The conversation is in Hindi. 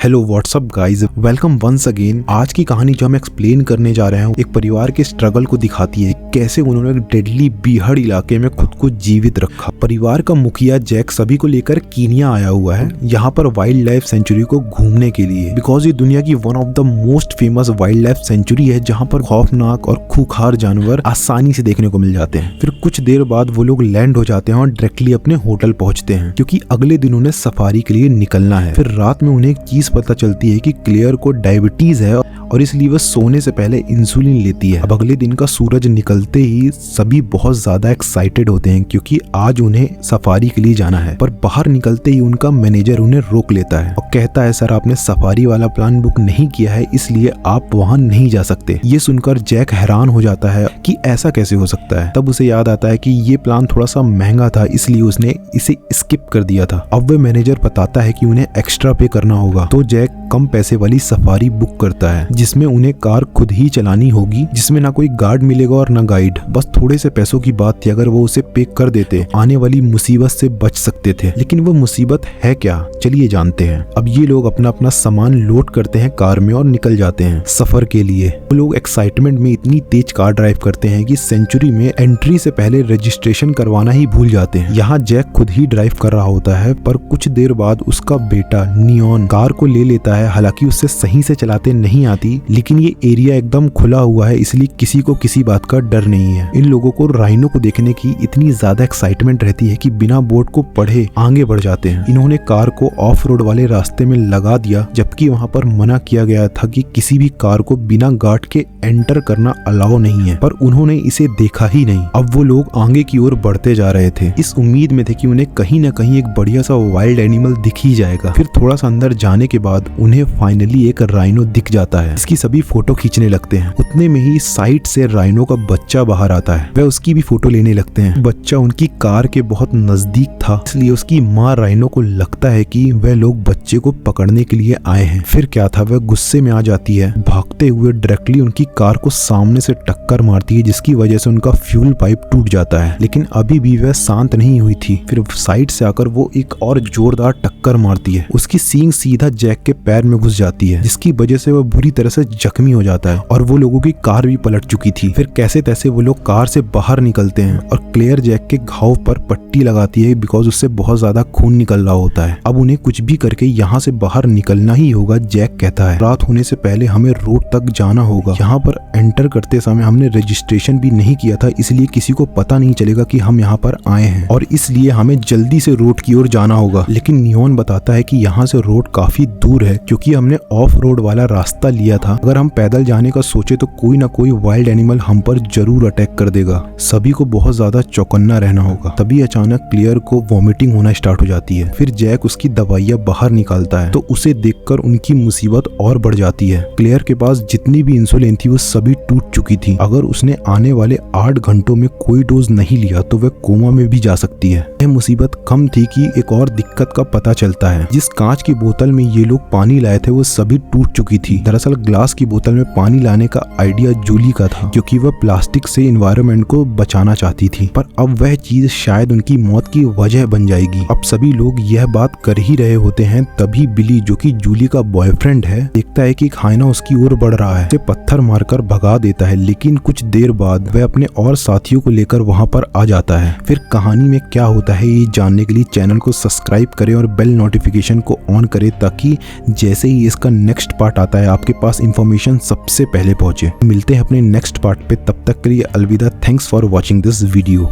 Hello what's up guys, welcome once again. आज की कहानी जो हम एक्सप्लेन करने जा रहे हैं एक परिवार के स्ट्रगल को दिखाती है, कैसे उन्होंने एक डेडली बीहड़ इलाके में खुद को जीवित रखा। परिवार का मुखिया जैक सभी को लेकर कीनिया आया हुआ है, यहाँ पर वाइल्ड लाइफ सेंचुरी को घूमने के लिए, बिकॉज ये दुनिया की one of the most famous wild life sanctuary है जहाँ पर खौफनाक और खूंखार जानवर आसानी से देखने को मिल जाते हैं। फिर कुछ देर बाद वो लोग लैंड हो जाते हैं और डायरेक्टली अपने होटल पहुंचते हैं, क्योंकि अगले दिन उन्हें सफारी के लिए निकलना है। फिर रात में उन्हें एक चीज पता चलती है कि क्लेयर को डायबिटीज है और इसलिए वह सोने से पहले इंसुलिन लेती है। अब अगले दिन का सूरज निकलते ही सभी बहुत ज्यादा एक्साइटेड होते हैं, क्योंकि आज उन्हें सफारी के लिए जाना है। पर बाहर निकलते ही उनका मैनेजर उन्हें रोक लेता है और कहता है, सर आपने सफारी वाला प्लान बुक नहीं किया है, इसलिए आप वहां नहीं जा सकते। ये सुनकर जैक हैरान हो जाता है कि ऐसा कैसे हो सकता है। तब उसे याद आता है कि ये प्लान थोड़ा सा महंगा था, इसलिए उसने इसे स्किप कर दिया था। अब वह मैनेजर बताता है कि उन्हें एक्स्ट्रा पे करना होगा, तो जैक कम पैसे वाली सफारी बुक करता है, जिसमें उन्हें कार खुद ही चलानी होगी, जिसमें ना कोई गार्ड मिलेगा और ना गाइड। बस थोड़े से पैसों की बात थी, अगर वो उसे पे कर देते आने वाली मुसीबत से बच सकते थे। लेकिन वो मुसीबत है क्या, चलिए जानते हैं। अब ये लोग अपना अपना सामान लोड करते हैं कार में और निकल जाते हैं सफर के लिए। वो लोग एक्साइटमेंट में इतनी तेज कार ड्राइव करते हैं कि सेंचुरी में एंट्री से पहले रजिस्ट्रेशन करवाना ही भूल जाते हैं। यहाँ जैक खुद ही ड्राइव कर रहा होता है, पर कुछ देर बाद उसका बेटा नियॉन कार को ले लेता है। हालांकि उससे सही से चलाते नहीं आती, लेकिन ये एरिया एकदम खुला हुआ है, इसलिए किसी को किसी बात का डर नहीं है। इन लोगों को राइनो को देखने की इतनी ज्यादा एक्साइटमेंट रहती है कि बिना बोर्ड को पढ़े आगे बढ़ जाते हैं। इन्होंने कार को ऑफ रोड वाले रास्ते में लगा दिया, जबकि वहाँ पर मना किया गया था कि किसी भी कार को बिना गार्ड के एंटर करना अलाउ नहीं है, पर उन्होंने इसे देखा ही नहीं। अब वो लोग आगे की ओर बढ़ते जा रहे थे, इस उम्मीद में थे कि उन्हें कहीं न कहीं एक बढ़िया सा वाइल्ड एनिमल दिख ही जाएगा। फिर थोड़ा सा अंदर जाने के बाद उन्हें फाइनली एक राइनो दिख जाता है। इसकी सभी फोटो खींचने लगते हैं। उतने में ही साइड से राइनो का बच्चा बाहर आता है, वह उसकी भी फोटो लेने लगते हैं। बच्चा उनकी कार के बहुत नजदीक था, इसलिए उसकी माँ राइनो को लगता है कि वह लोग बच्चे को पकड़ने के लिए आए हैं। फिर क्या था, वह गुस्से में आ जाती है, भागते हुए डायरेक्टली उनकी कार को सामने से टक्कर मारती है, जिसकी वजह से उनका फ्यूल पाइप टूट जाता है। लेकिन अभी भी वह शांत नहीं हुई थी। फिर साइड से आकर वो एक और जोरदार टक्कर मारती है। उसकी सींग सीधा जैक के पैर में घुस जाती है, जिसकी वजह से वह बुरी तरह से जख्मी हो जाता है और वो लोगों की कार भी पलट चुकी थी। फिर कैसे तैसे वो लोग कार से बाहर निकलते हैं और क्लेयर जैक के घाव पर पट्टी लगाती है, बिकॉज उससे बहुत ज्यादा खून निकल रहा होता है। अब उन्हें कुछ भी करके यहाँ से बाहर निकलना ही होगा। जैक कहता है, रात होने से पहले हमें रोड तक जाना होगा। यहाँ पर एंटर करते समय हमने रजिस्ट्रेशन भी नहीं किया था, इसलिए किसी को पता नहीं चलेगा कि हम यहाँ पर आए हैं, और इसलिए हमें जल्दी से रोड की ओर जाना होगा। लेकिन नियॉन बताता है कि यहाँ से रोड काफी दूर है, क्योंकि हमने ऑफ रोड वाला रास्ता लिया था। अगर हम पैदल जाने का सोचे तो कोई ना कोई वाइल्ड एनिमल हम पर जरूर अटैक कर देगा। सभी को बहुत ज्यादा चौकन्ना रहना होगा। तभी अचानक क्लियर को वॉमिटिंग होना स्टार्ट हो जाती है। फिर जैक उसकी दवाइयां बाहर निकालता है, तो उसे देखकर उनकी मुसीबत और बढ़ जाती है। क्लियर के पास जितनी भी इंसुलिन थी वो सभी टूट चुकी थी। अगर उसने आने वाले 8 घंटों में कोई डोज नहीं लिया तो वह कोमा में भी जा सकती है। यह मुसीबत कम थी कि एक और दिक्कत का पता चलता है। जिस कांच की बोतल में ये लोग पानी लाए थे वो सभी टूट चुकी थी। दरअसल ग्लास की बोतल में पानी लाने का आइडिया जूली का था, क्योंकि वह प्लास्टिक से एनवायरनमेंट को बचाना चाहती थी। पर अब वह चीज शायद उनकी मौत की वजह बन जाएगी। अब सभी लोग यह बात कर ही रहे होते हैं, तभी बिली, जो कि जूली का बॉयफ्रेंड है, देखता है कि एक हाइना उसकी ओर बढ़ रहा है। उसे पत्थर मारकर भगा देता है, लेकिन कुछ देर बाद वह अपने और साथियों को लेकर वहां पर आ जाता है। फिर कहानी में क्या होता है ये जानने के लिए चैनल को सब्सक्राइब करें और बेल नोटिफिकेशन को ऑन करें, ताकि जैसे ही इसका नेक्स्ट पार्ट आता है आपके पास इंफॉर्मेशन सबसे पहले पहुंचे। मिलते हैं अपने नेक्स्ट पार्ट पे, तब तक के लिए अलविदा। Thanks for watching this video.